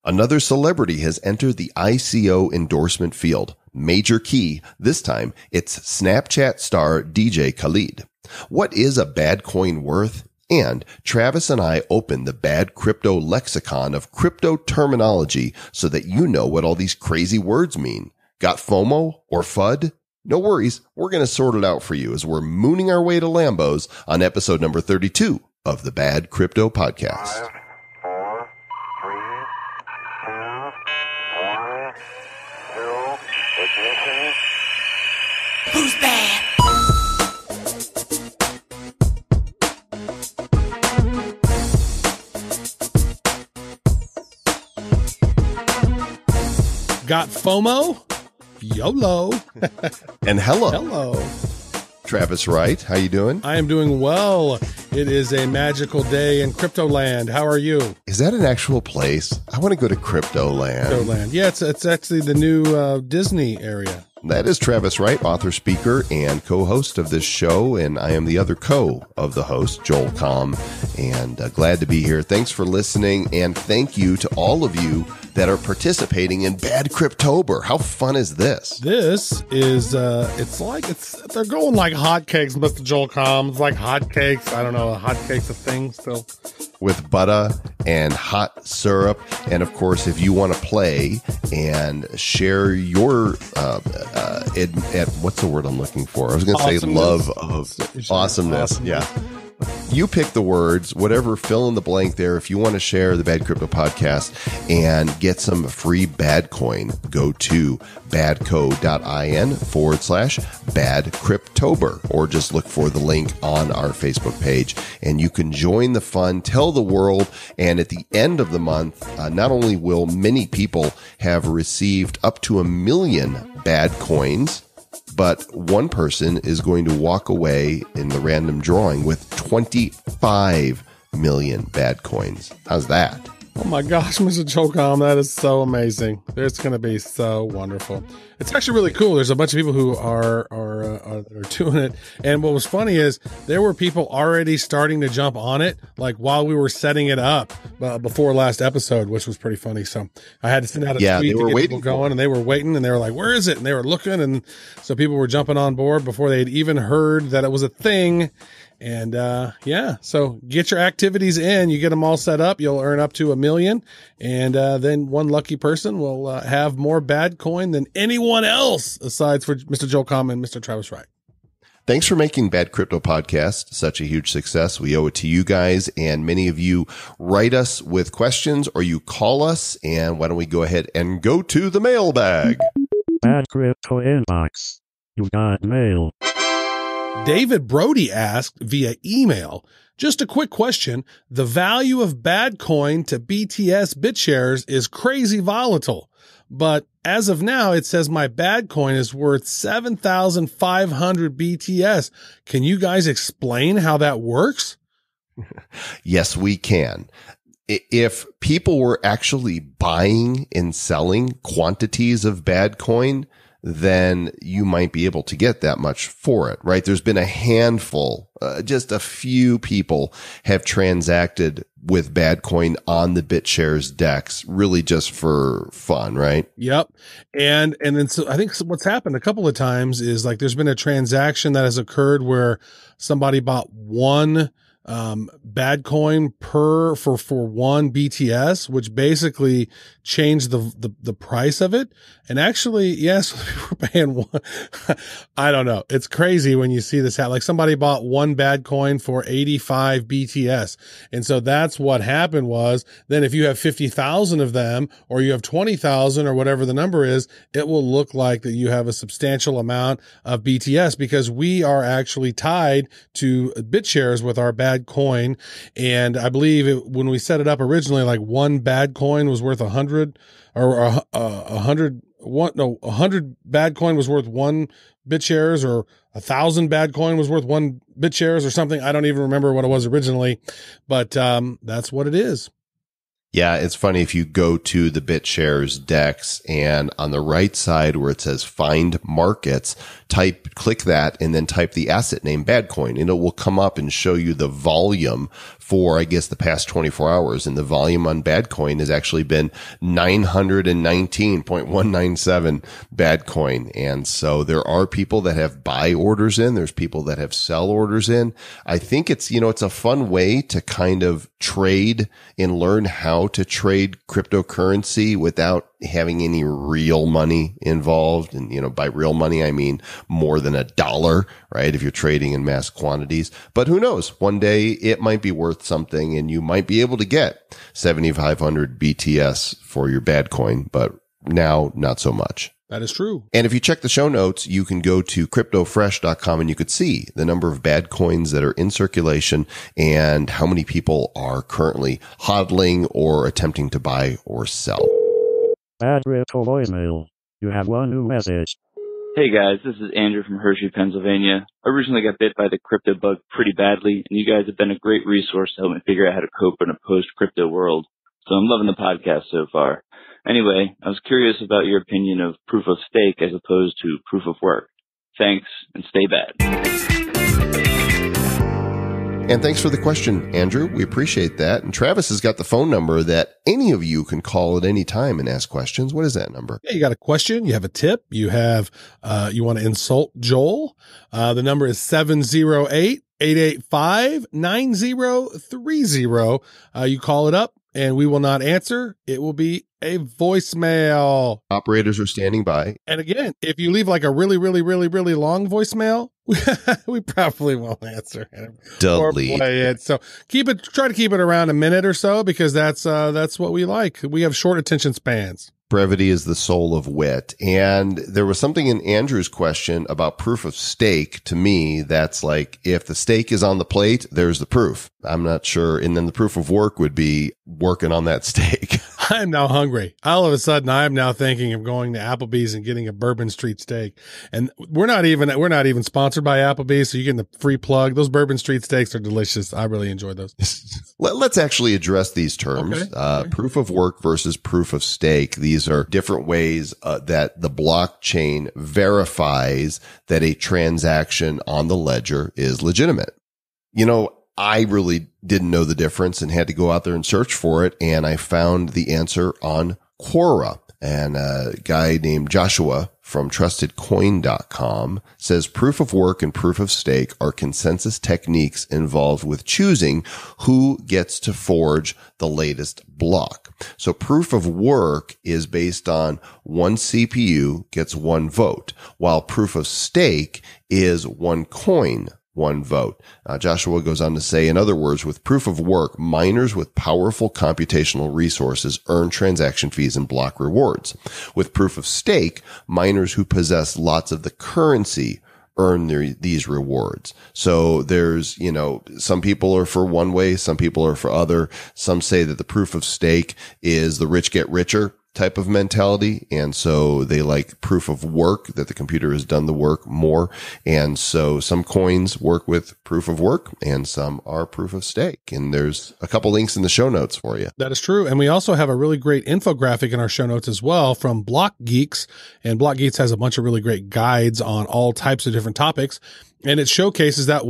Another celebrity has entered the ICO endorsement field. Major key. This time, it's Snapchat star DJ Khaled. What is a bad coin worth? And Travis and I open the bad crypto lexicon of crypto terminology so that you know what all these crazy words mean. Got FOMO or FUD? No worries. We're going to sort it out for you as we're mooning our way to Lambos on episode number 32 of the Bad Crypto Podcast. 5, 4, 3, 2, 1, 2, ignition. Who's bad? Got FOMO? YOLO. And hello. Hello. Travis Wright, how you doing? I am doing well. It is a magical day in Crypto Land. How are you? Is that an actual place? I want to go to Crypto Land. Crypto Land. Yeah, it's actually the new Disney area. That is Travis Wright, author, speaker, and co-host of this show. And I am the other of the host, Joel Comm, and glad to be here. Thanks for listening. And thank you to all of you that are participating in Bad Cryptober. How fun is this? This is, they're going like hotcakes, Mr. Joel Comm. It's like hotcakes. I don't know, hotcakes a thing still. With butter and hot syrup. And of course, if you want to play and share your, what's the word I'm looking for? I was going to say love of awesomeness. Yeah. You pick the words, whatever, fill in the blank there. If you want to share the Bad Crypto Podcast and get some free BADCOIN, go to badco.in/badcryptober, or just look for the link on our Facebook page and you can join the fun, tell the world. And at the end of the month, not only will many people have received up to 1 million BADCOINs, but one person is going to walk away in the random drawing with 25 million BADCOINs. How's that? Oh my gosh, Mr. Joel Comm, that is so amazing. It's going to be so wonderful. It's actually really cool. There's a bunch of people who are doing it. And what was funny is there were people already starting to jump on it, like while we were setting it up before last episode, which was pretty funny. So I had to send out a tweet to get people going, and they were waiting, and they were like, where is it? And they were looking. And so people were jumping on board before they had even heard that it was a thing. And, so get your activities in, you get them all set up, you'll earn up to 1 million. And, then one lucky person will, have more BADCOIN than anyone else aside for Mr. Joel Comm and Mr. Travis Wright. Thanks for making Bad Crypto Podcast such a huge success. We owe it to you guys, and many of you write us with questions or you call us. And why don't we go ahead and go to the mailbag? Bad Crypto Inbox. You got mail. David Brody asked via email, just a quick question. The value of BADCOIN to BTS BitShares is crazy volatile, but as of now, it says my BADCOIN is worth 7,500 BTS. Can you guys explain how that works? Yes, we can. If people were actually buying and selling quantities of BADCOIN, then you might be able to get that much for it, right? There's been a handful, just a few people have transacted with BADCOIN on the BitShares DEX, really just for fun, right? Yep. And then so I think what's happened a couple of times is like there's been a transaction that has occurred where somebody bought one BADCOIN for one BTS, which basically changed the price of it. And actually, yes, we were paying one. I don't know. It's crazy when you see this happen. Like somebody bought one BADCOIN for 85 BTS. And so that's what happened was then if you have 50,000 of them or you have 20,000 or whatever the number is, it will look like that you have a substantial amount of BTS because we are actually tied to BitShares with our BADCOIN. And I believe when we set it up originally, like one BADCOIN was worth 100 or 100 BADCOIN was worth one BitShares, or 1,000 BADCOIN was worth one BitShares or something. I don't even remember what it was originally, but that's what it is. Yeah, it's funny if you go to the BitShares DEX and on the right side where it says find markets, click that and then type the asset name BADCOIN, and it will come up and show you the volume for, I guess, the past 24 hours. And the volume on BADCOIN has actually been 919.197 BADCOIN. And so there are people that have buy orders in. There's people that have sell orders in. I think it's, it's a fun way to kind of trade and learn how to trade cryptocurrency without having any real money involved. And, by real money, I mean more than $1, right? If you're trading in mass quantities. But who knows? One day it might be worth something and you might be able to get 7,500 BTS for your BADCOIN, but now not so much. That is true. And if you check the show notes, you can go to cryptofresh.com and you could see the number of BADCOINs that are in circulation and how many people are currently hodling or attempting to buy or sell. Bad crypto voicemail. You have one new message. Hey guys, this is Andrew from Hershey, Pennsylvania. I originally got bit by the crypto bug pretty badly, and you guys have been a great resource to help me figure out how to cope in a post-crypto world. So I'm loving the podcast so far. Anyway, I was curious about your opinion of proof of stake as opposed to proof of work. Thanks, and stay bad. And thanks for the question, Andrew. We appreciate that. And Travis has got the phone number that any of you can call at any time and ask questions. What is that number? Yeah, you got a question, you have a tip, you have, you want to insult Joel. The number is 708-885-9030. You call it up and we will not answer. It will be a voicemail. Operators are standing by. And again, if you leave like a really, really, really, really long voicemail, we probably won't answer it or Delete. play it. So try to keep it around a minute or so, because that's what we like. We have short attention spans. Brevity is the soul of wit. And there was something in Andrew's question about proof of stake. To me, that's like, if the stake is on the plate, there's the proof. I'm not sure. And then the proof of work would be working on that stake. I'm now hungry. All of a sudden, I'm now thinking of going to Applebee's and getting a Bourbon Street steak. And we're not even sponsored by Applebee's, so you get the free plug. Those Bourbon Street steaks are delicious. I really enjoy those. Let's actually address these terms. Okay. Proof of work versus proof of stake. These are different ways that the blockchain verifies that a transaction on the ledger is legitimate. I really didn't know the difference and had to go out there and search for it. And I found the answer on Quora. And a guy named Joshua from trustedcoin.com says proof of work and proof of stake are consensus techniques involved with choosing who gets to forge the latest block. So proof of work is based on one CPU gets one vote, while proof of stake is one coin, one vote. Joshua goes on to say, in other words, with proof of work, miners with powerful computational resources earn transaction fees and block rewards. With proof of stake, miners who possess lots of the currency earn these rewards. So there's, some people are for one way, some people are for other. Some say that the proof of stake is the rich get richer type of mentality. And so they like proof of work, that the computer has done the work more. And so some coins work with proof of work and some are proof of stake. And there's a couple links in the show notes for you. That is true. And we also have a really great infographic in our show notes as well from Block Geeks. And Block Geeks has a bunch of really great guides on all types of different topics. And it showcases that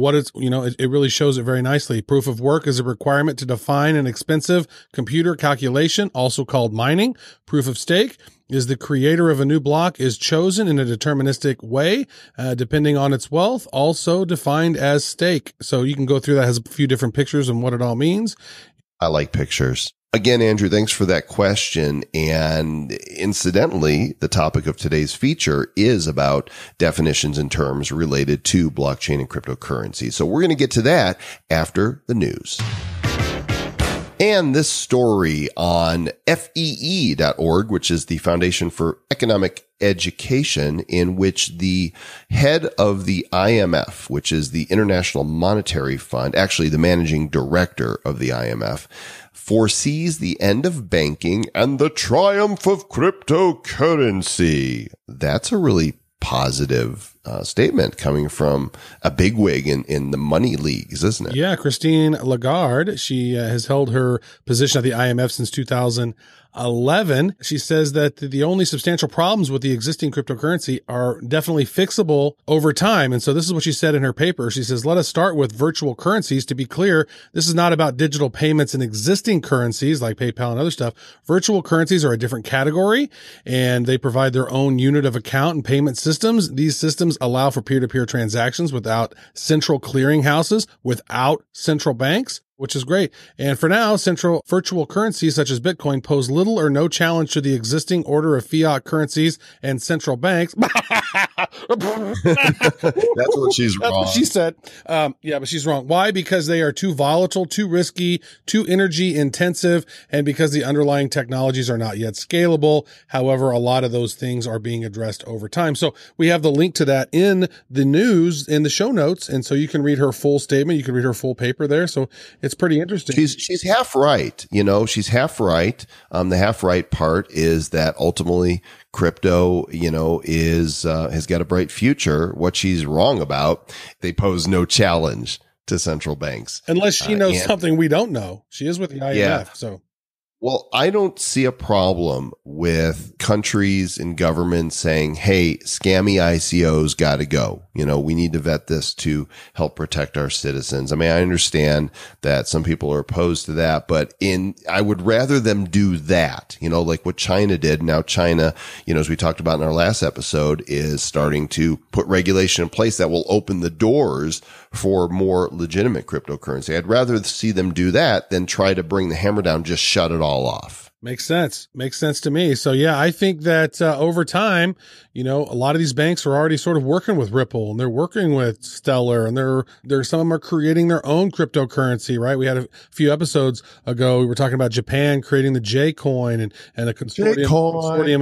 it really shows it very nicely. Proof of work is a requirement to define an expensive computer calculation, also called mining. Proof of stake is the creator of a new block is chosen in a deterministic way, depending on its wealth, also defined as stake. So you can go through that. It has a few different pictures and what it all means. I like pictures. Again, Andrew, thanks for that question. And incidentally, the topic of today's feature is about definitions and terms related to blockchain and cryptocurrency. So we're going to get to that after the news. And this story on FEE.org, which is the Foundation for Economic Education, in which the head of the IMF, which is the International Monetary Fund, actually the managing director of the IMF, foresees the end of banking and the triumph of cryptocurrency. That's a really positive statement coming from a bigwig in the money leagues, isn't it? Yeah, Christine Lagarde. She has held her position at the IMF since 2011. 11. She says that the only substantial problems with the existing cryptocurrency are definitely fixable over time. And so this is what she said in her paper. She says, let us start with virtual currencies. To be clear, this is not about digital payments in existing currencies like PayPal and other stuff. Virtual currencies are a different category, and they provide their own unit of account and payment systems. These systems allow for peer-to-peer transactions without central clearinghouses, without central banks, which is great. And for now, central virtual currencies such as Bitcoin pose little or no challenge to the existing order of fiat currencies and central banks. That's what she's That's wrong. what she said. Yeah, but she's wrong. Why? Because they are too volatile, too risky, too energy intensive, and because the underlying technologies are not yet scalable. However, a lot of those things are being addressed over time. So we have the link to that in the news, in the show notes. And so you can read her full statement. You can read her full paper there. So it's pretty interesting. She's half right. She's half right. The half right part is that ultimately crypto, has got a bright future. What she's wrong about, they pose no challenge to central banks. Unless she knows something we don't know. She is with the IMF. Yeah. So. Well, I don't see a problem with countries and governments saying, hey, scammy ICOs got to go. We need to vet this to help protect our citizens. I mean, I understand that some people are opposed to that, but I would rather them do that, like what China did. Now China, as we talked about in our last episode, is starting to put regulation in place that will open the doors for more legitimate cryptocurrency. I'd rather see them do that than try to bring the hammer down, just shut it all off. Makes sense. Makes sense to me. So yeah, I think that over time, a lot of these banks are already sort of working with Ripple, and they're working with Stellar, and some of them are creating their own cryptocurrency, right? We had a few episodes ago, we were talking about Japan creating the J-Coin and a consortium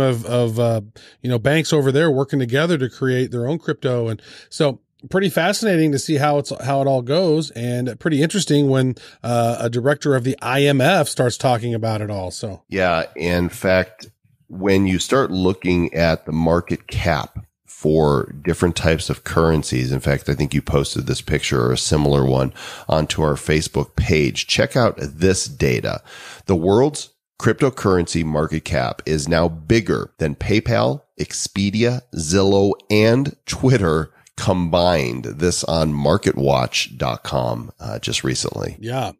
of banks over there working together to create their own crypto. And so pretty fascinating to see how it all goes, and pretty interesting when a director of the IMF starts talking about it all. So yeah, in fact, when you start looking at the market cap for different types of currencies, in fact, I think you posted this picture or a similar one onto our Facebook page. Check out this data. The world's cryptocurrency market cap is now bigger than PayPal, Expedia, Zillow, and Twitter combined. This on marketwatch.com just recently. Yeah.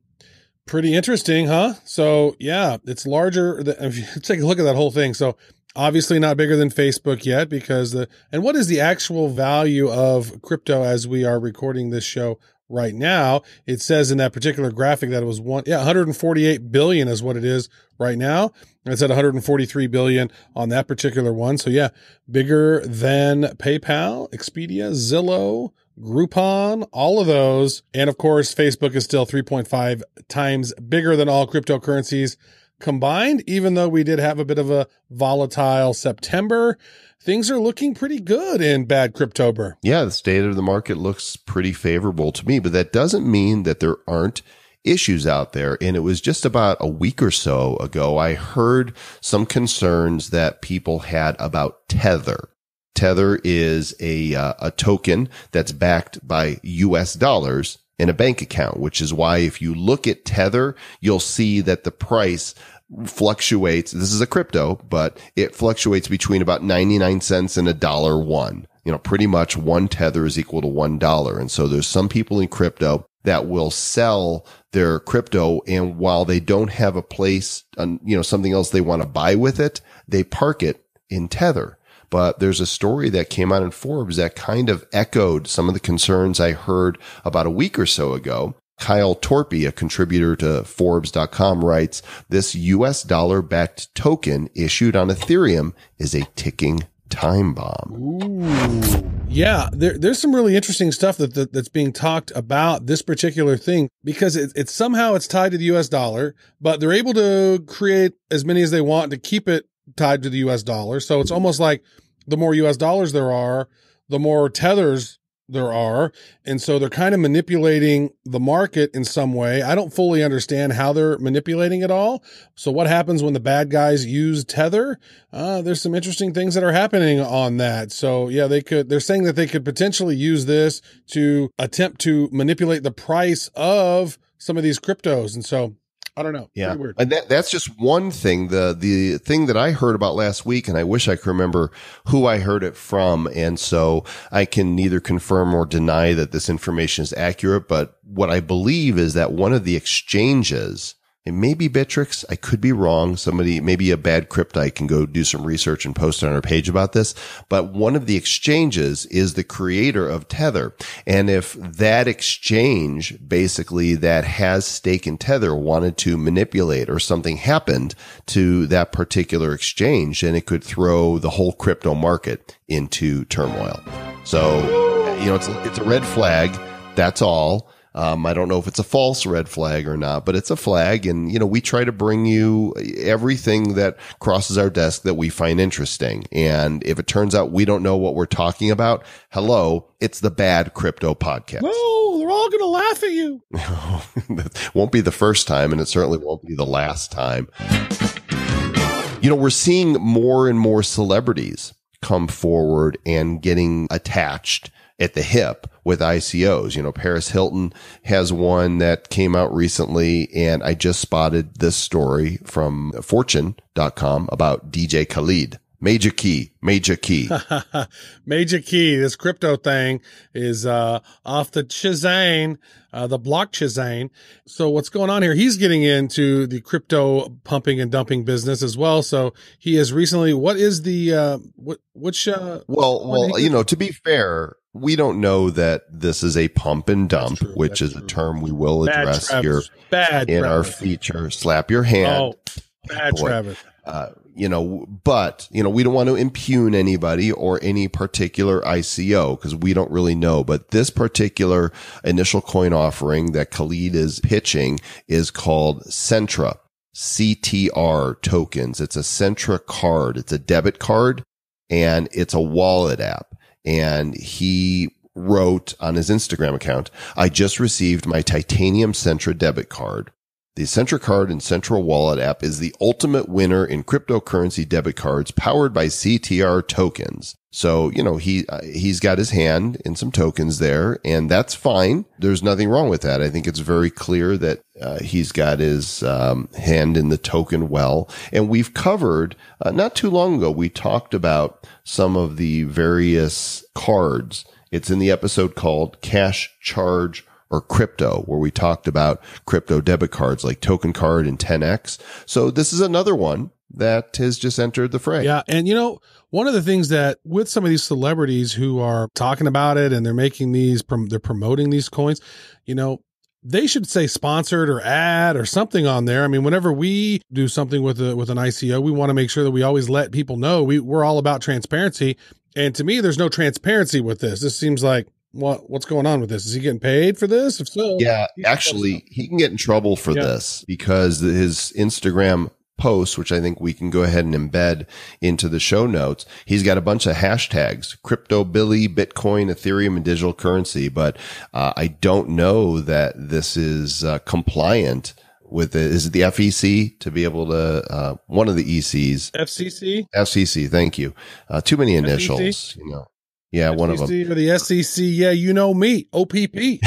Pretty interesting, huh? So yeah, it's larger. If you take a look at that whole thing. So obviously not bigger than Facebook yet, because and what is the actual value of crypto as we are recording this show right now? It says in that particular graphic that it was 148 billion is what it is right now. It's at 143 billion on that particular one. So yeah, bigger than PayPal, Expedia, Zillow, Groupon, all of those. And of course, Facebook is still 3.5 times bigger than all cryptocurrencies combined. Even though we did have a bit of a volatile September, things are looking pretty good in bad Cryptober. Yeah, the state of the market looks pretty favorable to me, but that doesn't mean that there aren't issues out there. And it was just about a week or so ago, I heard some concerns that people had about Tether. Tether is a token that's backed by US dollars in a bank account, which is why if you look at Tether, you'll see that the price fluctuates. This is a crypto, but it fluctuates between about 99 cents and $1.01. Pretty much one Tether is equal to $1. And so there's some people in crypto that will sell their crypto, and while they don't have a place, something else they want to buy with it, they park it in Tether. But there's a story that came out in Forbes that kind of echoed some of the concerns I heard about a week or so ago. Kyle Torpy, a contributor to Forbes.com, writes, this US dollar-backed token issued on Ethereum is a ticking time bomb. Ooh. Yeah, there's some really interesting stuff that's being talked about this particular thing, because it's somehow tied to the US dollar, but they're able to create as many as they want to keep it tied to the US dollar. So it's almost like the more US dollars there are, the more tethers there are. And so they're kind of manipulating the market in some way. I don't fully understand how they're manipulating it all. So what happens when the bad guys use Tether? There's some interesting things that are happening on that. So yeah, they're saying that they could potentially use this to attempt to manipulate the price of some of these cryptos. And so I don't know. Yeah. Pretty weird. And that's just one thing. The thing that I heard about last week, and I wish I could remember who I heard it from. And so I can neither confirm or deny that this information is accurate. But what I believe is that one of the exchanges, it may be Bittrex. I could be wrong. Somebody, maybe a bad cryptite can go do some research and post on our page about this. But one of the exchanges is the creator of Tether. And if that exchange, basically that has stake in Tether, wanted to manipulate or something happened to that particular exchange, then it could throw the whole crypto market into turmoil. So, it's a red flag. That's all. I don't know if it's a false red flag or not, but it's a flag. And, we try to bring you everything that crosses our desk that we find interesting. And if it turns out we don't know what we're talking about, hello, it's the Bad Crypto Podcast. No, they're all going to laugh at you. That won't be the first time, and it certainly won't be the last time. We're seeing more and more celebrities come forward and getting attached at the hip with ICOs. Paris Hilton has one that came out recently, and I just spotted this story from fortune.com about DJ Khaled. Major key. Major key. This crypto thing is off the Chazane, the block Chazane. So what's going on here? He's getting into the crypto pumping and dumping business as well. So he has recently, what is the to be fair, we don't know that this is a pump and dump, which is a term we will address here in our feature. Slap your hand. Oh, bad Travis. But we don't want to impugn anybody or any particular ICO because we don't really know. But this particular initial coin offering that Khaled is pitching is called Centra, CTR tokens. It's a Centra card. It's a debit card, and it's a wallet app. And he wrote on his Instagram account, "I just received my Titanium Centra debit card. The Centra card and Centra wallet app is the ultimate winner in cryptocurrency debit cards powered by CTR tokens." So, he's got his hand in some tokens there, and that's fine. There's nothing wrong with that. I think it's very clear that he's got his hand in the token well. And we've covered, not too long ago, we talked about some of the various cards. It's in the episode called Cash, Charge, or Crypto, where we talked about crypto debit cards like Token Card and 10X. So this is another one that has just entered the fray. Yeah. And one of the things that with some of these celebrities who are talking about it and they're making they're promoting these coins, they should say sponsored or ad or something on there. I mean, whenever we do something with an ICO, we want to make sure that we always let people know we're all about transparency. And to me, there's no transparency with this. This seems like, what's going on with this? Is he getting paid for this? If so, yeah, actually, he can get in trouble for this because his Instagram post, which I think we can go ahead and embed into the show notes, he's got a bunch of hashtags: crypto, Billy, Bitcoin, Ethereum, and digital currency. But I don't know that this is compliant with it. Is it the FEC to be able to, one of the ECs? FCC. Thank you. Too many initials, Yeah, FCC one of them. Or the SEC. Yeah, me, OPP.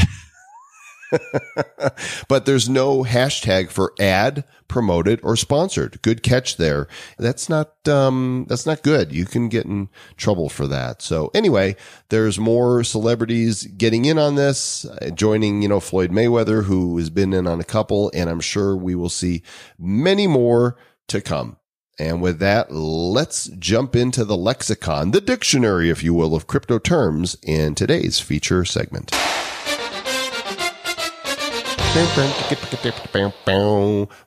But there's no hashtag for ad, promoted, or sponsored. Good catch there. That's not good. You can get in trouble for that. So anyway, there's more celebrities getting in on this, joining, Floyd Mayweather, who has been in on a couple, and I'm sure we will see many more to come. And with that, let's jump into the lexicon, the dictionary, if you will, of crypto terms in today's feature segment.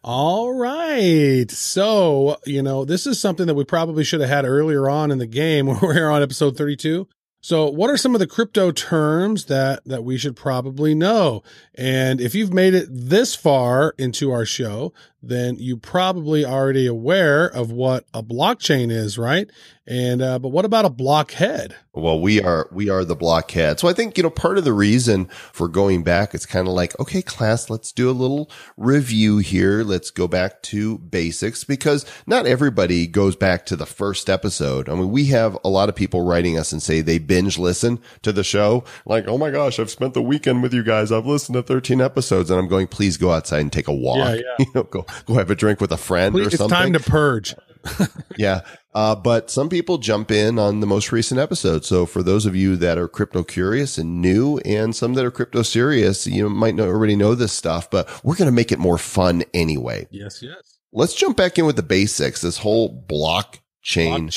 All right. So, this is something that we probably should have had earlier on in the game when we're on episode 32. So what are some of the crypto terms that we should probably know? And if you've made it this far into our show, then you probably already aware of what a blockchain is, right? And but what about a blockhead? Well, we are the blockhead. So I think, part of the reason for going back, it's kind of like, okay, class, let's do a little review here. Let's go back to basics, because not everybody goes back to the first episode. I mean, we have a lot of people writing us and say they binge listen to the show. Like, oh my gosh, I've spent the weekend with you guys. I've listened to 13 episodes, and I'm going, please go outside and take a walk. Yeah. Go have a drink with a friend or something. It's time to purge. Yeah. But some people jump in on the most recent episode. So for those of you that are crypto curious and new, and some that are crypto serious, you might already know this stuff, but we're going to make it more fun anyway. Yes. Let's jump back in with the basics. This whole blockchain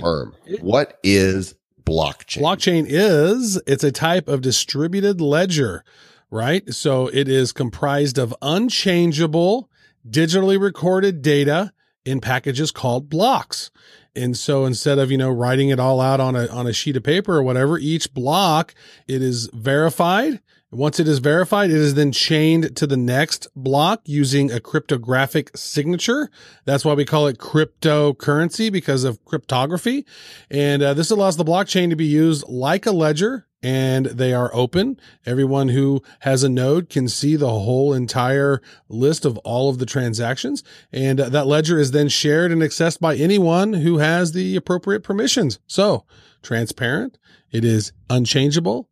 term. What is blockchain? Blockchain it's a type of distributed ledger, right? So it is comprised of unchangeable, digitally recorded data in packages called blocks. And so instead of, writing it all out on a sheet of paper or whatever, each block, it is verified. Once it is verified, it is then chained to the next block using a cryptographic signature. That's why we call it cryptocurrency, because of cryptography. And this allows the blockchain to be used like a ledger, and they are open. Everyone who has a node can see the whole entire list of all of the transactions. And that ledger is then shared and accessed by anyone who has the appropriate permissions. So transparent, it is unchangeable,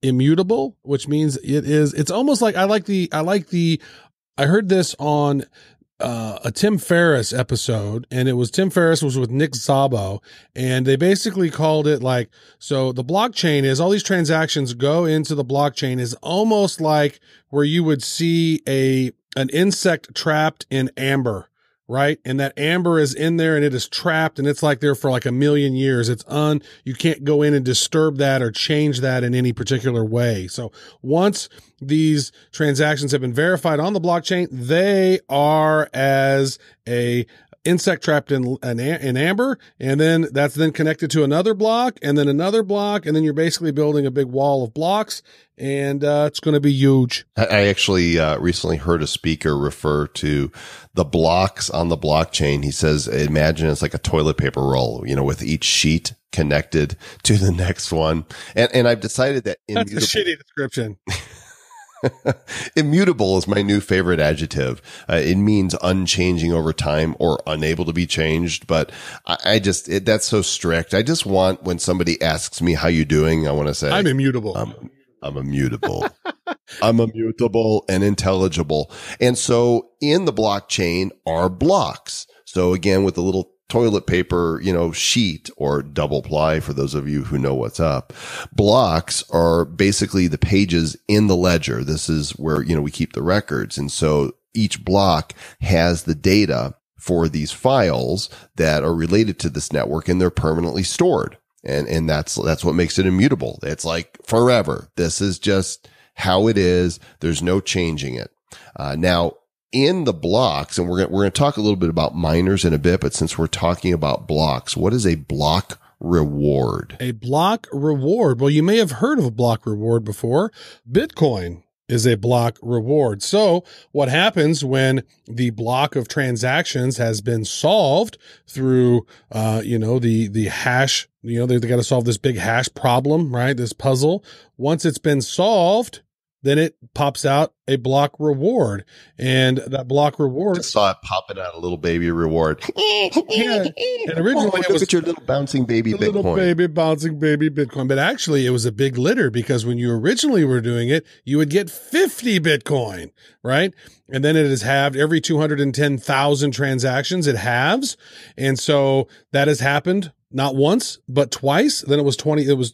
immutable, which means it's almost like I heard this on a Tim Ferriss episode, and it was Tim Ferriss was with Nick Szabo, and they basically called it like, so the blockchain is all these transactions go into the blockchain is almost like where you would see an insect trapped in amber, right? And that amber is in there and it is trapped, and it's like there for like a million years. You can't go in and disturb that or change that in any particular way. So once these transactions have been verified on the blockchain, they are as a insect trapped in amber, and then that's then connected to another block, and then another block, and then you're basically building a big wall of blocks, and it's going to be huge. I actually recently heard a speaker refer to the blocks on the blockchain. He says, imagine it's like a toilet paper roll, with each sheet connected to the next one. And I've decided that that's a shitty description. Immutable is my new favorite adjective. It means unchanging over time or unable to be changed. But that's so strict. I just want, when somebody asks me how you doing, I want to say, I'm immutable. I'm immutable. I'm immutable and intelligible. And so in the blockchain are blocks. So again, with a little toilet paper, sheet or double ply for those of you who know what's up. Blocks are basically the pages in the ledger. This is where, we keep the records. And so each block has the data for these files that are related to this network, and they're permanently stored. And that's what makes it immutable. It's like forever. This is just how it is. There's no changing it. Now, in the blocks, and we're going to talk a little bit about miners in a bit, but since we're talking about blocks, what is a block reward? A block reward. Well, you may have heard of a block reward before. Bitcoin is a block reward. So what happens when the block of transactions has been solved through, the hash, they got to solve this big hash problem, right? This puzzle. Once it's been solved, then it pops out a block reward, and that block reward. Just saw it popping out a little baby reward. Yeah, and originally it was look at your little bouncing baby Bitcoin. Little baby bouncing baby Bitcoin, but actually it was a big litter, because when you originally were doing it, you would get 50 Bitcoin, right? And then it is halved every 210,000 transactions. It halves, and so that has happened. Not once, but twice. Then it was 20. It was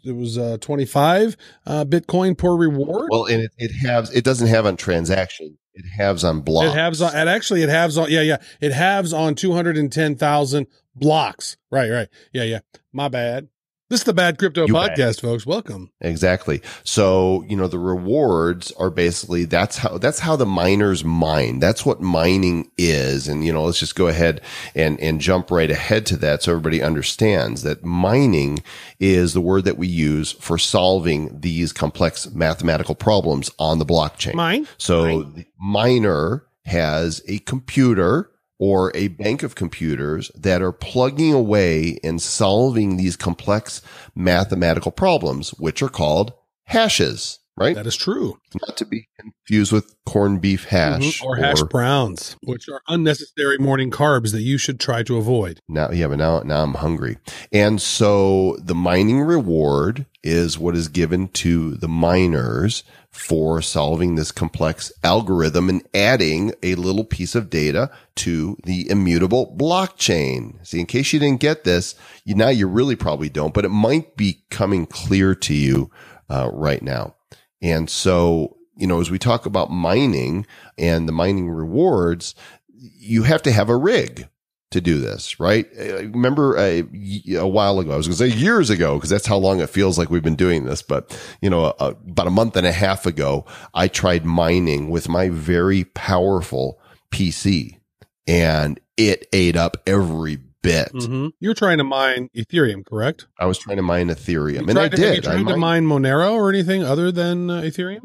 25 Bitcoin per reward. Well, and it doesn't have on transaction. It halves on blocks. It halves on. Yeah. It halves on 210,000 blocks. Right. Yeah. My bad. This is the Bad Crypto Podcast, folks. Welcome. Exactly. So, the rewards are basically, that's how the miners mine. That's what mining is. And, let's just go ahead and jump right ahead to that so everybody understands that mining is the word that we use for solving these complex mathematical problems on the blockchain. The miner has a computer or a bank of computers that are plugging away and solving these complex mathematical problems, which are called hashes, right? That is true. Not to be confused with corned beef hash or hash browns, which are unnecessary morning carbs that you should try to avoid. Now I'm hungry. And so the mining reward is what is given to the miners for solving this complex algorithm and adding a little piece of data to the immutable blockchain. See, in case you didn't get this, now you really probably don't, but it might be coming clear to you right now. And so, as we talk about mining and the mining rewards, you have to have a rig to do this, right? Remember a while ago, I was going to say years ago, because that's how long it feels like we've been doing this. But, about a month and a half ago, I tried mining with my very powerful PC and it ate up every bit. Mm-hmm. You're trying to mine Ethereum, correct? I was trying to mine Ethereum, and I did. Have you tried to mine Monero or anything other than Ethereum?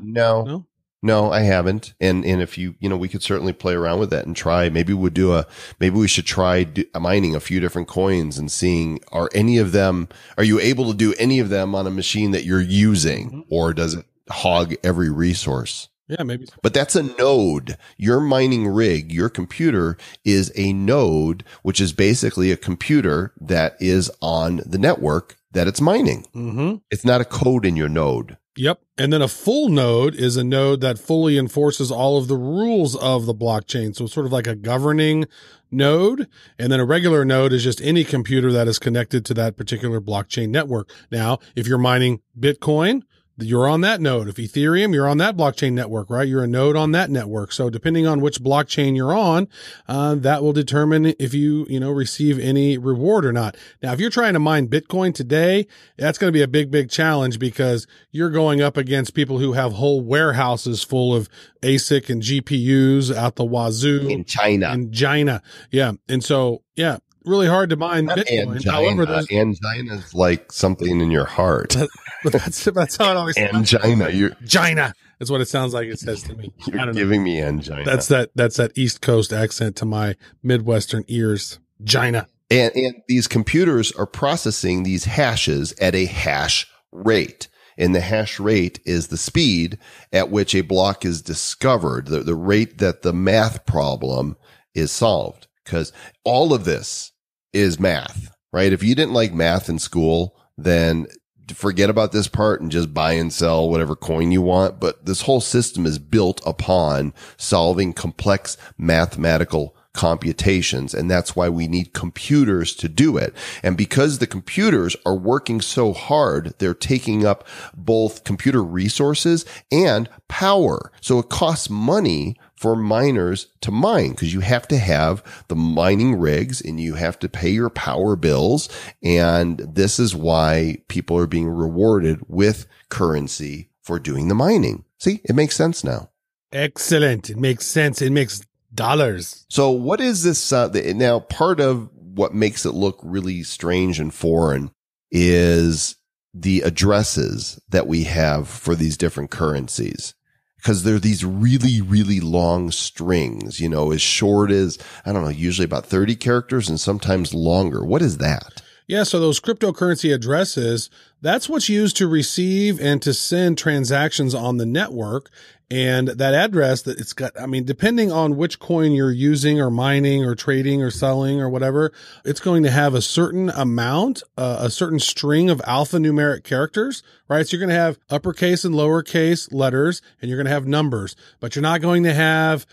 No, I haven't. And if we could certainly play around with that and try. Maybe we should try mining a few different coins and seeing, are you able to do any of them on a machine that you're using, or does it hog every resource? Yeah, maybe. But that's a node. Your mining rig, your computer is a node, which is basically a computer that is on the network that it's mining. Mm-hmm. It's not a code in your node. Yep. And then a full node is a node that fully enforces all of the rules of the blockchain. So it's sort of like a governing node. And then a regular node is just any computer that is connected to that particular blockchain network. Now, if you're mining Bitcoin, you're on that node. If Ethereum, you're on that blockchain network, right? You're a node on that network. So depending on which blockchain you're on, that will determine if you receive any reward or not. Now, if you're trying to mine Bitcoin today, that's going to be a big, big challenge because you're going up against people who have whole warehouses full of ASIC and GPUs out the wazoo. In China. Yeah. And so, yeah. Really hard to mine Bitcoin. However, angina is like something in your heart. That's how it always sounds. Angina. That's what it sounds like it says to me. You're giving me angina. That's that East Coast accent to my Midwestern ears. Gina. And these computers are processing these hashes at a hash rate. And the hash rate is the speed at which a block is discovered, the rate that the math problem is solved. Because all of this is math, right? If you didn't like math in school, then forget about this part and just buy and sell whatever coin you want. But this whole system is built upon solving complex mathematical computations. And that's why we need computers to do it. And because the computers are working so hard, they're taking up both computer resources and power. So it costs money for miners to mine because you have to have the mining rigs and you have to pay your power bills. And this is why people are being rewarded with currency for doing the mining. See, it makes sense now. Excellent. It makes sense. It makes dollars. So what is this? Now, part of what makes it look really strange and foreign is the addresses that we have for these different currencies. Because they're these really, really long strings, as short as, usually about 30 characters and sometimes longer. What is that? Yeah, so those cryptocurrency addresses, that's what's used to receive and to send transactions on the network. And that address that it's got, depending on which coin you're using or mining or trading or selling or whatever, it's going to have a certain amount, a certain string of alphanumeric characters, right? So you're going to have uppercase and lowercase letters and you're going to have numbers, but you're not going to have,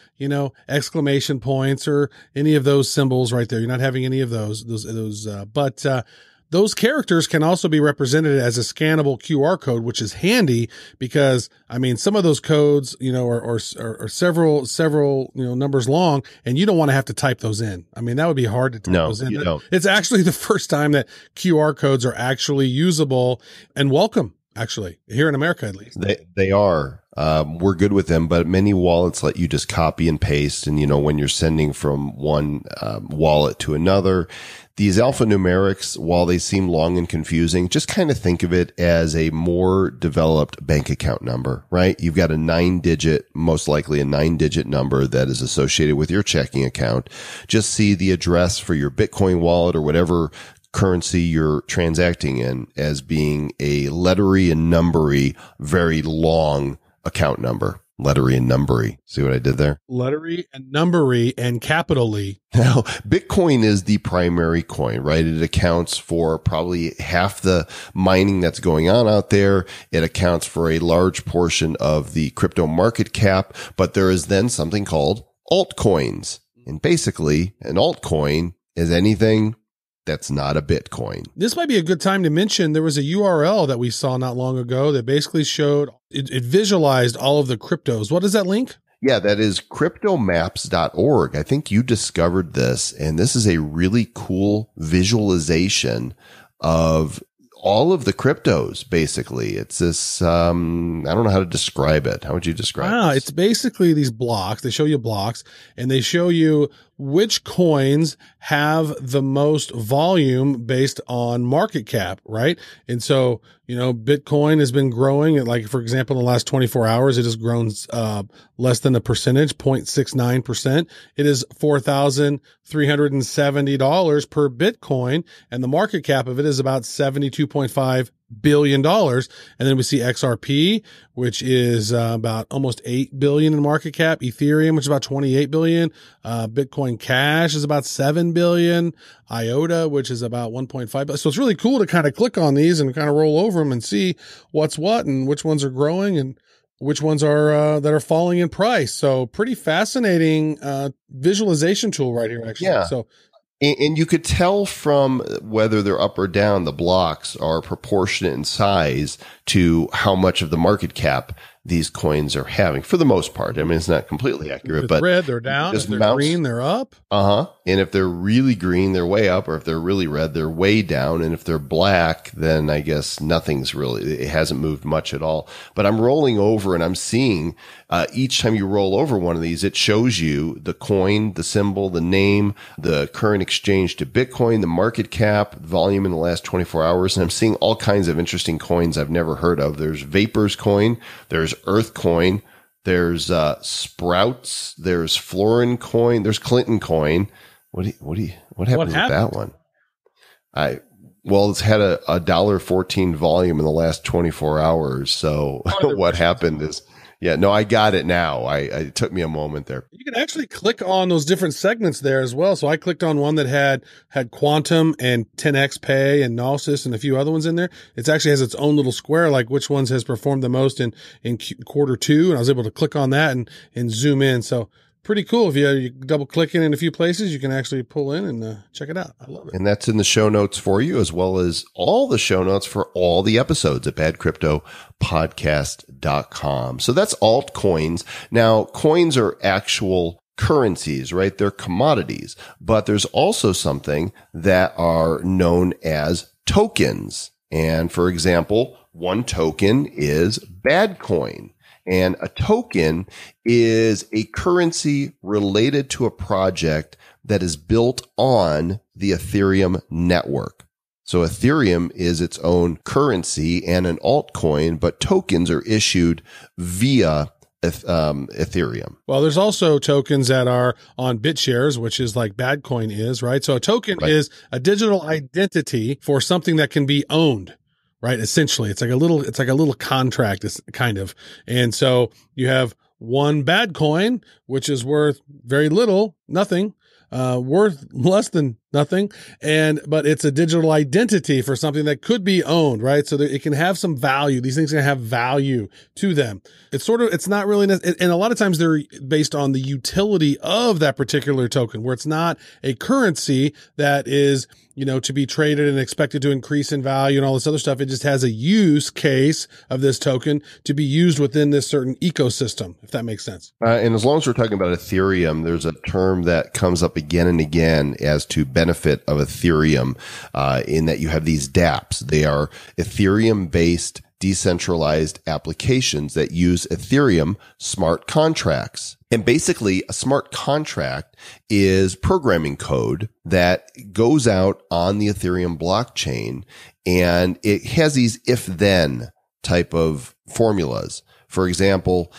exclamation points or any of those symbols right there. You're not having any of those, but those characters can also be represented as a scannable QR code, which is handy because, some of those codes, are several, numbers long and you don't want to have to type those in. That would be hard to type those in. You don't. It's actually the first time that QR codes are actually usable and welcome, actually, here in America, at least. They are. we're good with them, but many wallets let you just copy and paste. And, when you're sending from one wallet to another, these alphanumerics, while they seem long and confusing, just kind of think of it as a more developed bank account number, right? You've got most likely a 9-digit number that is associated with your checking account. Just see the address for your Bitcoin wallet or whatever currency you're transacting in as being a lettery and numbery, very long account number. Lettery and numbery. See what I did there? Lettery and numbery and capitally. Now, Bitcoin is the primary coin, right? It accounts for probably half the mining that's going on out there. It accounts for a large portion of the crypto market cap, but there is then something called altcoins. And basically, an altcoin is anything that's not a Bitcoin. This might be a good time to mention there was a URL that we saw not long ago that basically showed, it visualized all of the cryptos. What is that link? Yeah, that is cryptomaps.org. I think you discovered this, and this is a really cool visualization of all of the cryptos, basically. It's this, I don't know how to describe it. How would you describe it? It's basically these blocks. They show you blocks, and they show you which coins have the most volume based on market cap, right? And so, Bitcoin has been growing at, like, for example, in the last 24 hours, it has grown less than a percentage, 0.69%. It is $4,370 per Bitcoin, and the market cap of it is about $72.5 billion. And then we see XRP, which is about almost 8 billion in market cap. Ethereum, which is about 28 billion. Bitcoin Cash is about 7 billion. IOTA, which is about 1.5 billion. So it's really cool to kind of click on these and kind of roll over them and see what's what and which ones are growing and which ones are that are falling in price. So pretty fascinating visualization tool right here, actually. Yeah. So. And you could tell from whether they're up or down, the blocks are proportionate in size to how much of the market cap these coins are having, for the most part. I mean, it's not completely accurate, but red, they're down. If they're green, they're up. And if they're really green, they're way up, or if they're really red, they're way down. And if they're black, then I guess it hasn't moved much at all. But I'm rolling over and I'm seeing, each time you roll over one of these, it shows you the coin, the symbol, the name, the current exchange to Bitcoin, the market cap, volume in the last 24 hours. And I'm seeing all kinds of interesting coins I've never heard of. There's Vapors coin. There's Earth coin. There's Sprouts. There's Florin coin. There's Clinton coin. What happened with that one? It's had a $1.14 volume in the last 24 hours. So what happened is, I got it now. It took me a moment there. You can actually click on those different segments there as well. So I clicked on one that had Quantum and 10x Pay and Gnosis and a few other ones in there. It actually has its own little square, like which ones has performed the most in quarter two. And I was able to click on that and zoom in. So pretty cool. If you double click in a few places, you can actually pull in and check it out. I love it. And that's in the show notes for you, as well as all the show notes for all the episodes at badcryptopodcast.com. So that's altcoins. Now, coins are actual currencies, right? They're commodities, but there's also something that are known as tokens. And for example, one token is BADCOIN. And a token is a currency related to a project that is built on the Ethereum network. So Ethereum is its own currency and an altcoin, but tokens are issued via Ethereum. Well, there's also tokens that are on BitShares, which is like BADCOIN is, right? So a token is a digital identity for something that can be owned. Right. Essentially, it's like a little contract, kind of. And so you have one BADCOIN, which is worth very little, nothing, worth less than nothing. But it's a digital identity for something that could be owned, right? So that it can have some value. These things can have value to them. It's not really, and a lot of times they're based on the utility of that particular token, where it's not a currency that is, to be traded and expected to increase in value and all this other stuff. It just has a use case of this token to be used within this certain ecosystem, if that makes sense. And as long as we're talking about Ethereum, there's a term that comes up again and again as to benefit of Ethereum, in that you have these dApps. They are Ethereum-based decentralized applications that use Ethereum smart contracts. And basically, a smart contract is programming code that goes out on the Ethereum blockchain, and it has these if-then type of formulas. For example,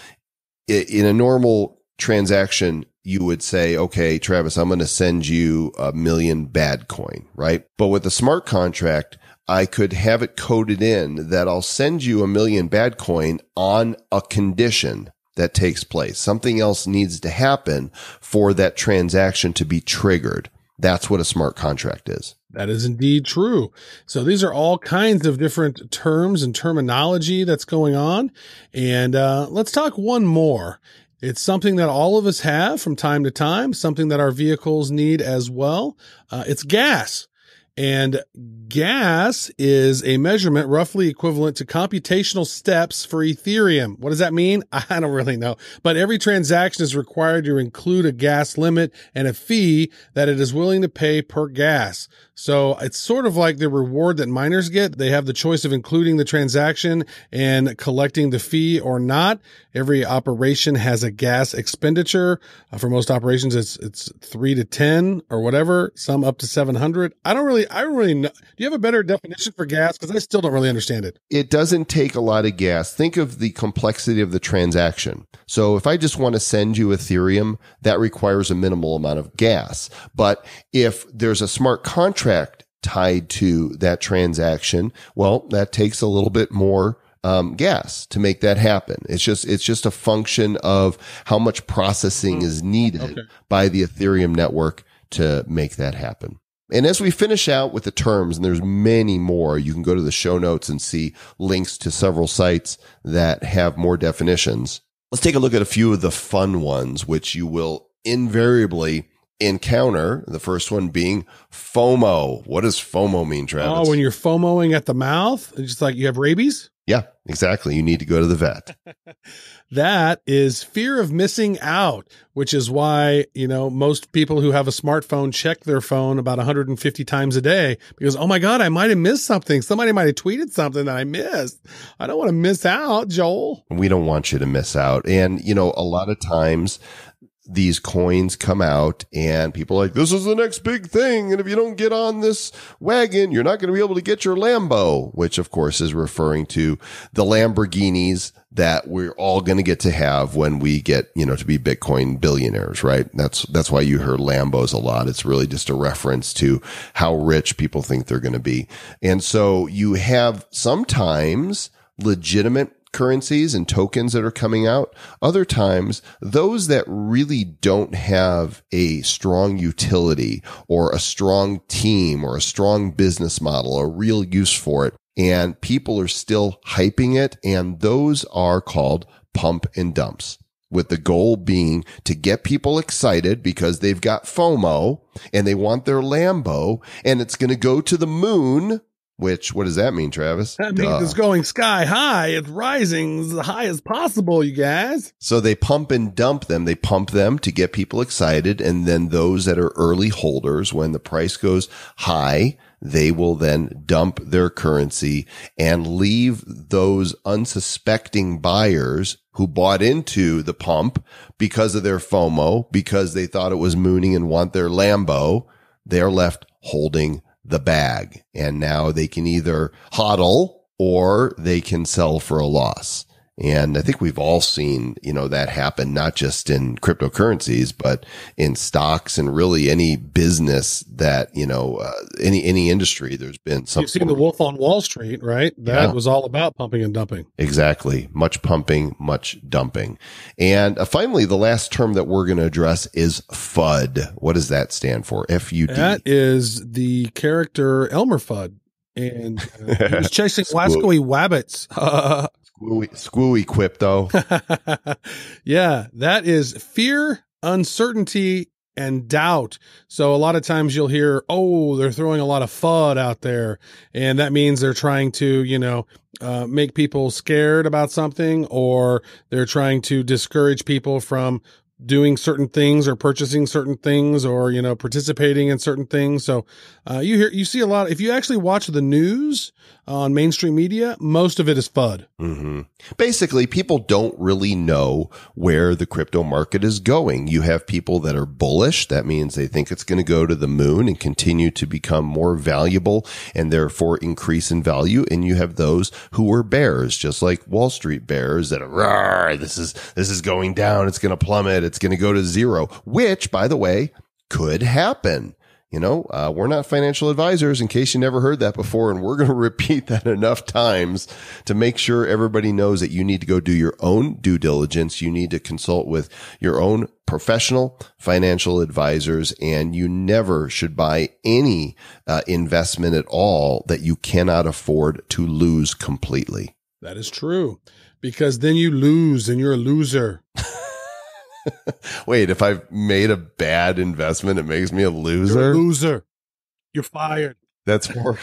in a normal transaction, you would say, okay, Travis, I'm going to send you 1 million BADCOIN, right? But with a smart contract, I could have it coded in that I'll send you 1 million BADCOIN on a condition that takes place. Something else needs to happen for that transaction to be triggered. That's what a smart contract is. That is indeed true. So these are all kinds of different terms and terminology that's going on. And let's talk one more. It's something that all of us have from time to time, something that our vehicles need as well. It's gas. And gas is a measurement roughly equivalent to computational steps for Ethereum. What does that mean? I don't really know. But every transaction is required to include a gas limit and a fee that it is willing to pay per gas. So it's sort of like the reward that miners get. They have the choice of including the transaction and collecting the fee or not. Every operation has a gas expenditure. For most operations, it's 3 to 10 or whatever, some up to 700. I don't really know. Do you have a better definition for gas? Because I still don't really understand it. It doesn't take a lot of gas. Think of the complexity of the transaction. So if I just want to send you Ethereum, that requires a minimal amount of gas. But if there's a smart contract tied to that transaction, well, that takes a little bit more gas to make that happen. It's just a function of how much processing is needed by the Ethereum network to make that happen. And as we finish out with the terms, and there's many more, you can go to the show notes and see links to several sites that have more definitions. Let's take a look at a few of the fun ones, which you will invariably encounter. The first one being FOMO. What does FOMO mean, Travis? Oh, when you're FOMOing at the mouth, it's just like you have rabies? Yeah, exactly. You need to go to the vet. That is fear of missing out, which is why, most people who have a smartphone check their phone about 150 times a day because, oh my God, I might have missed something. Somebody might have tweeted something that I missed. I don't want to miss out, Joel. We don't want you to miss out. And, a lot of times these coins come out and people are like, this is the next big thing. And if you don't get on this wagon, you're not going to be able to get your Lambo, which of course is referring to the Lamborghinis that we're all going to get to have when we get, to be Bitcoin billionaires, right? That's why you heard Lambos a lot. It's really just a reference to how rich people think they're going to be. And so you have sometimes legitimate currencies and tokens that are coming out. Other times, those that really don't have a strong utility or a strong team or a strong business model or real use for it. And people are still hyping it. And those are called pump and dumps, with the goal being to get people excited because they've got FOMO and they want their Lambo and it's going to go to the moon. Which, what does that mean, Travis? That means it's going sky high. It's rising as high as possible, you guys. So they pump and dump them. They pump them to get people excited. And then those that are early holders, when the price goes high, they will then dump their currency and leave those unsuspecting buyers who bought into the pump because of their FOMO, because they thought it was mooning and want their Lambo. They're left holding the bag, and now they can either hodl or they can sell for a loss. And I think we've all seen, that happen, not just in cryptocurrencies, but in stocks and really any business that, any industry, there's been something. You've seen The Wolf on Wall Street, right? That was all about pumping and dumping. Exactly. Much pumping, much dumping. And finally, the last term that we're going to address is FUD. What does that stand for? FUD. That is the character Elmer Fudd. And he was chasing Wascoey Wabbits. Squooey quip, though. Yeah, that is fear, uncertainty, and doubt. So a lot of times you'll hear, oh, they're throwing a lot of FUD out there. And that means they're trying to, make people scared about something, or they're trying to discourage people from doing certain things or purchasing certain things or, participating in certain things. So, you see a lot. If you actually watch the news, on mainstream media, most of it is FUD. Mm-hmm. Basically, people don't really know where the crypto market is going. You have people that are bullish. That means they think it's going to go to the moon and continue to become more valuable and therefore increase in value. And you have those who are bears, just like Wall Street bears that are, this is going down. It's going to plummet. It's going to go to zero, which, by the way, could happen. You know, we're not financial advisors, in case you never heard that before, and we're going to repeat that enough times to make sure everybody knows that you need to go do your own due diligence. You need to consult with your own professional financial advisors, and you never should buy any investment at all that you cannot afford to lose completely. That is true, because then you lose and you're a loser. Wait, if I've made a bad investment, it makes me a loser? You're a loser. You're fired. That's horrible.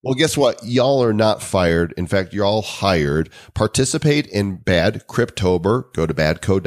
Well, guess what? Y'all are not fired. In fact, you're all hired. Participate in Bad Cryptober. Go to badco.in/Bad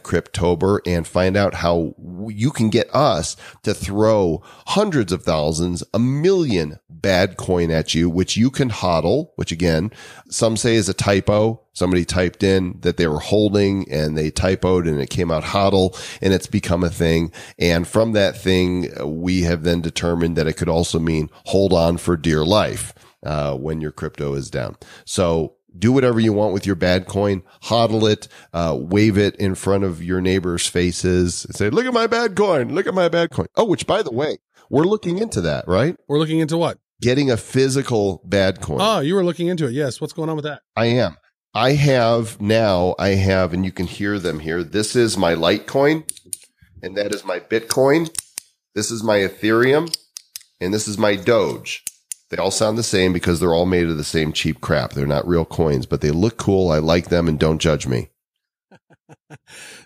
Cryptober and find out how you can get us to throw hundreds of thousands, 1 million BADCOIN at you, which you can hodl, which again, some say is a typo. Somebody typed in that they were holding and they typoed and it came out hodl, and it's become a thing. And from that thing, we have then determined that it could also mean hold on for dear life when your crypto is down. So do whatever you want with your BADCOIN, hodl it, wave it in front of your neighbors' faces and say, look at my BADCOIN, look at my BADCOIN. Oh, which by the way, we're looking into that, right? We're looking into what? Getting a physical BADCOIN. Oh, you were looking into it. Yes. What's going on with that? I am. I have, and you can hear them here. This is my Litecoin, and that is my Bitcoin. This is my Ethereum, and this is my Doge. They all sound the same because they're all made of the same cheap crap. They're not real coins, but they look cool. I like them, and don't judge me.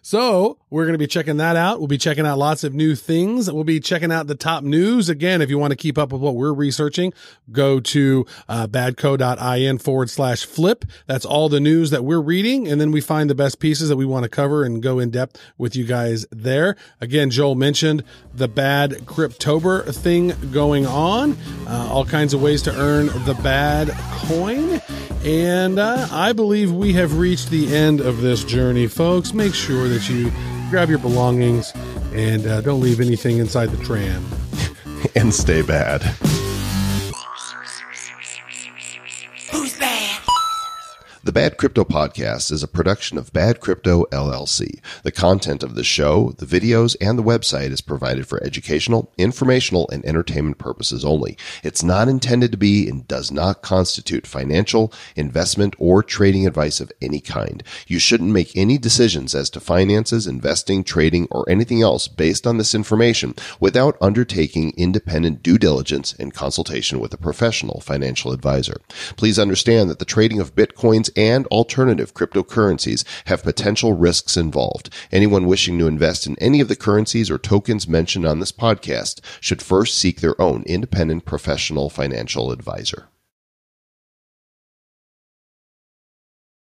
So we're going to be checking that out. We'll be checking out lots of new things. We'll be checking out the top news. Again, if you want to keep up with what we're researching, go to badco.in/flip. That's all the news that we're reading. And then we find the best pieces that we want to cover and go in depth with you guys there. Again, Joel mentioned the Bad Cryptober thing going on, all kinds of ways to earn the bad coin. And I believe we have reached the end of this journey, folks. Make sure that you grab your belongings and don't leave anything inside the tram. And stay bad. Who's bad? The Bad Crypto Podcast is a production of Bad Crypto LLC. The content of the show, the videos, and the website is provided for educational, informational, and entertainment purposes only. It's not intended to be and does not constitute financial, investment, or trading advice of any kind. You shouldn't make any decisions as to finances, investing, trading, or anything else based on this information without undertaking independent due diligence and consultation with a professional financial advisor. Please understand that the trading of Bitcoins and alternative cryptocurrencies have potential risks involved. Anyone wishing to invest in any of the currencies or tokens mentioned on this podcast should first seek their own independent professional financial advisor.